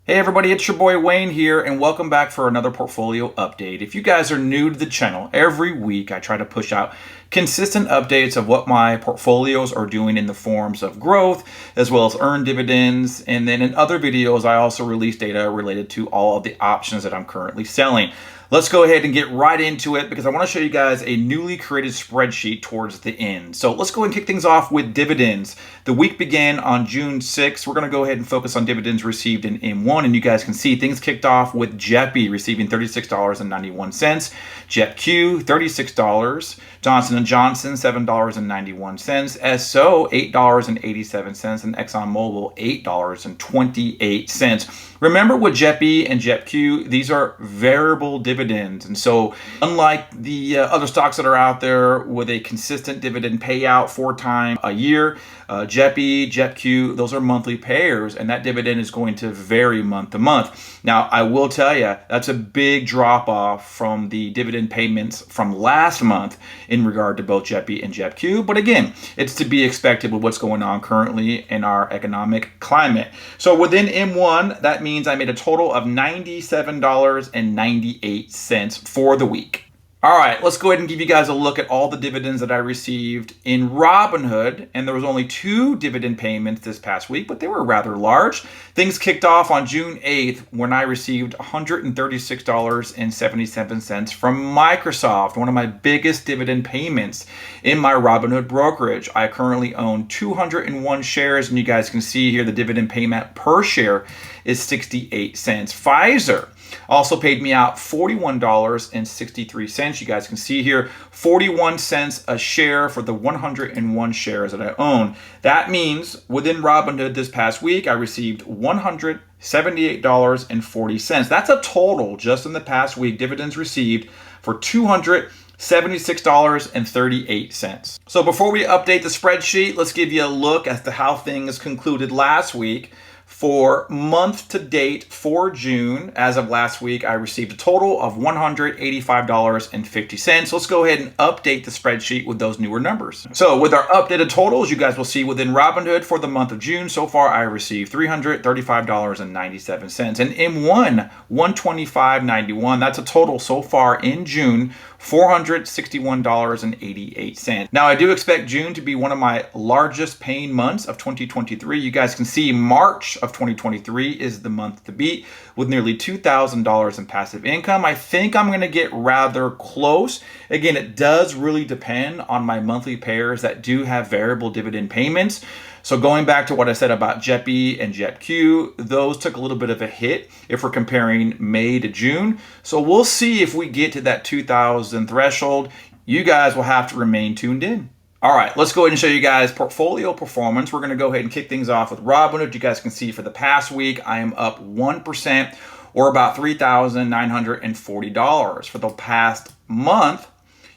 Hey everybody, it's your boy Wayne here, and welcome back for another portfolio update. If you guys are new to the channel, every week I try to push out consistent updates of what my portfolios are doing in the forms of growth, as well as earned dividends. And then in other videos, I also release data related to all of the options that I'm currently selling. Let's go ahead and get right into it because I want to show you guys a newly created spreadsheet towards the end. So let's go and kick things off with dividends. The week began on June 6th. We're going to go ahead and focus on dividends received in M1, and you guys can see things kicked off with JEPI receiving $36.91, JEPQ $36, Johnson & Johnson $7.91, SO $8.87, and ExxonMobil $8.28. Remember with JEPI and JEPQ, these are variable dividends. And so unlike the other stocks that are out there with a consistent dividend payout 4 times a year, JEPI, JEPQ, those are monthly payers, and that dividend is going to vary month to month. Now, I will tell you, that's a big drop off from the dividend payments from last month in regard to both JEPI and JEPQ. But again, it's to be expected with what's going on currently in our economic climate. So within M1, that means I made a total of $97.98 for the week. All right, let's go ahead and give you guys a look at all the dividends that I received in Robinhood. And there was only 2 dividend payments this past week, but they were rather large. Things kicked off on June 8th when I received $136.77 from Microsoft, one of my biggest dividend payments in my Robinhood brokerage. I currently own 201 shares, and you guys can see here the dividend payment per share is 68 cents. Pfizer also paid me out $41.63. You guys can see here 41 cents a share for the 101 shares that I own. That means within Robinhood this past week, I received $178.40. That's a total just in the past week, dividends received for $276.38. So before we update the spreadsheet, let's give you a look as to how things concluded last week. For month to date for June, as of last week, I received a total of $185.50. Let's go ahead and update the spreadsheet with those newer numbers. So with our updated totals, you guys will see within Robinhood for the month of June, so far I received $335.97. And M1, $125.91. That's a total so far in June, $461.88. Now, I do expect June to be one of my largest paying months of 2023. You guys can see March of 2023 is the month to beat with nearly $2,000 in passive income. I think I'm going to get rather close. Again, it does really depend on my monthly payers that do have variable dividend payments. So going back to what I said about JEPI and JEPQ, those took a little bit of a hit if we're comparing May to June. So we'll see if we get to that 2,000 threshold. You guys will have to remain tuned in. All right, let's go ahead and show you guys portfolio performance. We're going to go ahead and kick things off with Robinhood. You guys can see for the past week, I am up 1% or about $3,940. For the past month,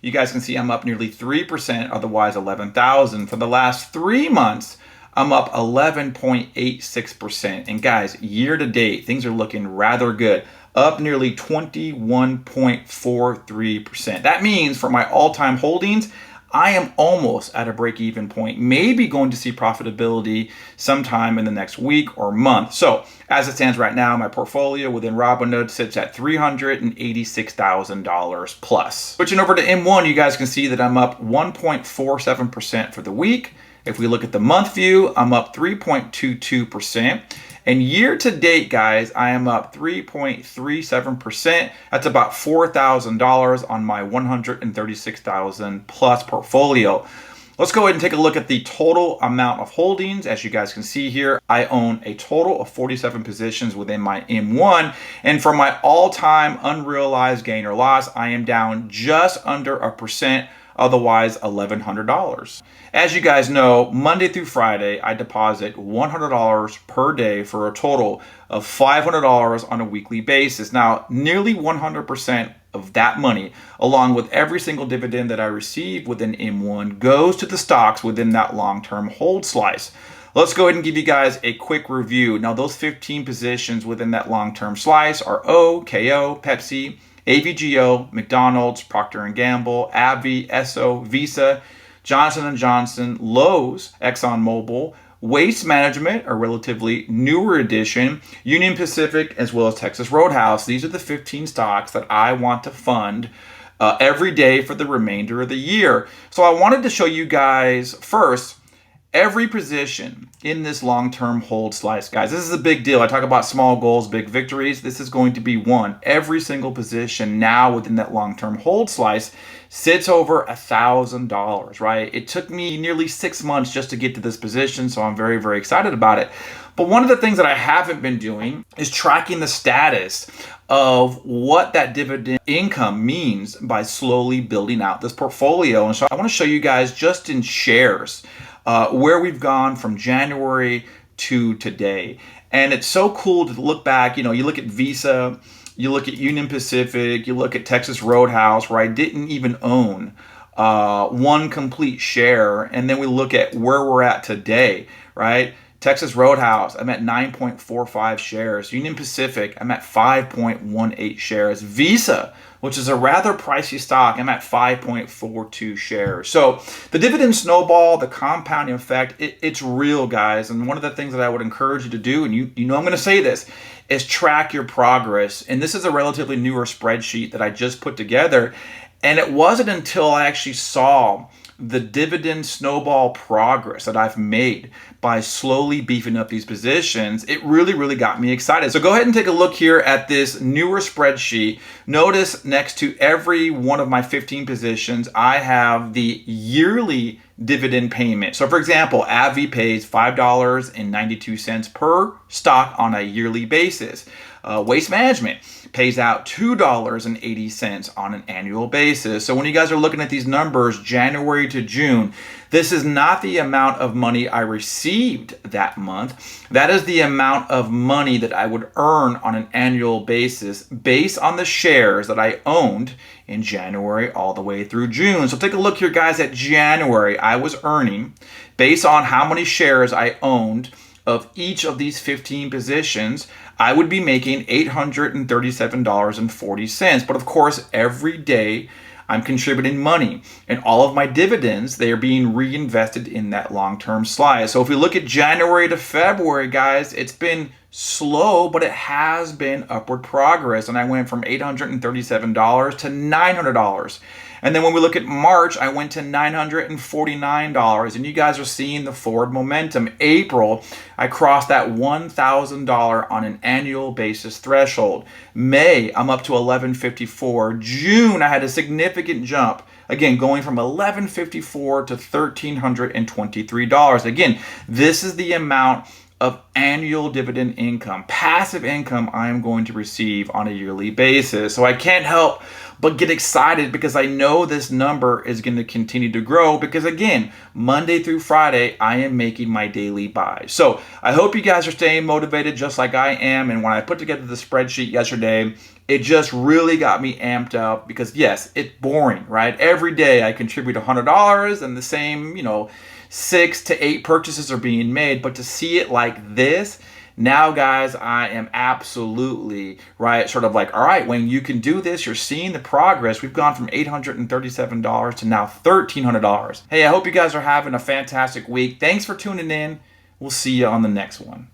you guys can see I'm up nearly 3%, otherwise 11,000. For the last 3 months, I'm up 11.86%. And guys, year to date, things are looking rather good. Up nearly 21.43%. That means for my all-time holdings, I am almost at a break-even point, maybe going to see profitability sometime in the next week or month. So as it stands right now, my portfolio within Robinhood sits at $386,000 plus. Switching over to M1, you guys can see that I'm up 1.47% for the week. If we look at the month view, I'm up 3.22%. And year to date, guys, I am up 3.37%. That's about $4,000 on my 136,000 plus portfolio. Let's go ahead and take a look at the total amount of holdings. As you guys can see here, I own a total of 47 positions within my M1. And for my all-time unrealized gain or loss, I am down just under 1%. Otherwise $1,100. As you guys know, Monday through Friday, I deposit $100 per day for a total of $500 on a weekly basis. Now, nearly 100% of that money, along with every single dividend that I receive within M1, goes to the stocks within that long-term hold slice. Let's go ahead and give you guys a quick review. Now, those 15 positions within that long-term slice are O, KO, Pepsi, AVGO, McDonald's, Procter & Gamble, AbbVie, Esso, Visa, Johnson & Johnson, Lowe's, ExxonMobil, Waste Management, a relatively newer addition, Union Pacific, as well as Texas Roadhouse. These are the 15 stocks that I want to fund every day for the remainder of the year. So I wanted to show you guys first every position in this long-term hold slice, guys. This is a big deal. I talk about small goals, big victories. This is going to be one. Every single position now within that long-term hold slice sits over $1,000, right? It took me nearly 6 months just to get to this position, so I'm very, very excited about it. But one of the things that I haven't been doing is tracking the status of what that dividend income means by slowly building out this portfolio. And so I want to show you guys just in shares where we've gone from January to today. And it's so cool to look back. You look at Visa, you look at Union Pacific, you look at Texas Roadhouse, where I didn't even own one complete share. And then we look at where we're at today, right? Texas Roadhouse, I'm at 9.45 shares. Union Pacific, I'm at 5.18 shares. Visa, which is a rather pricey stock, I'm at 5.42 shares. So the dividend snowball, the compounding effect, it's real, guys. And one of the things that I would encourage you to do, and you know I'm going to say this, is track your progress. And this is a relatively newer spreadsheet that I just put together. And it wasn't until I actually saw the dividend snowball progress that I've made by slowly beefing up these positions, it really, really got me excited. So go ahead and take a look here at this newer spreadsheet. Notice next to every one of my 15 positions, I have the yearly dividend payment. So for example, AbbVie pays $5.92 per stock on a yearly basis. Waste Management pays out $2.80 on an annual basis. So when you guys are looking at these numbers, January to June, this is not the amount of money I received that month. That is the amount of money that I would earn on an annual basis based on the shares that I owned in January all the way through June. So take a look here, guys, at January. I was earning, based on how many shares I owned of each of these 15 positions, I would be making $837.40. But of course, every day I'm contributing money, and all of my dividends, they are being reinvested in that long-term slice. So if we look at January to February, guys, it's been slow, but it has been upward progress. And I went from $837 to $900. And then when we look at March, I went to $949. And you guys are seeing the forward momentum. April, I crossed that $1,000 on an annual basis threshold. May, I'm up to $1,154. June, I had a significant jump. Again, going from $1,154 to $1,323. Again, this is the amount of annual dividend income, passive income I am going to receive on a yearly basis. So I can't help but get excited because I know this number is going to continue to grow because, again, Monday through Friday, I am making my daily buys. So I hope you guys are staying motivated just like I am. And when I put together the spreadsheet yesterday, it just really got me amped up because, yes, it's boring, right? Every day I contribute $100 and the same, 6 to 8 purchases are being made. But to see it like this, now, guys, I am absolutely, right, sort of like, all right, Wayne, you can do this. You're seeing the progress. We've gone from $837 to now $1,300. Hey, I hope you guys are having a fantastic week. Thanks for tuning in. We'll see you on the next one.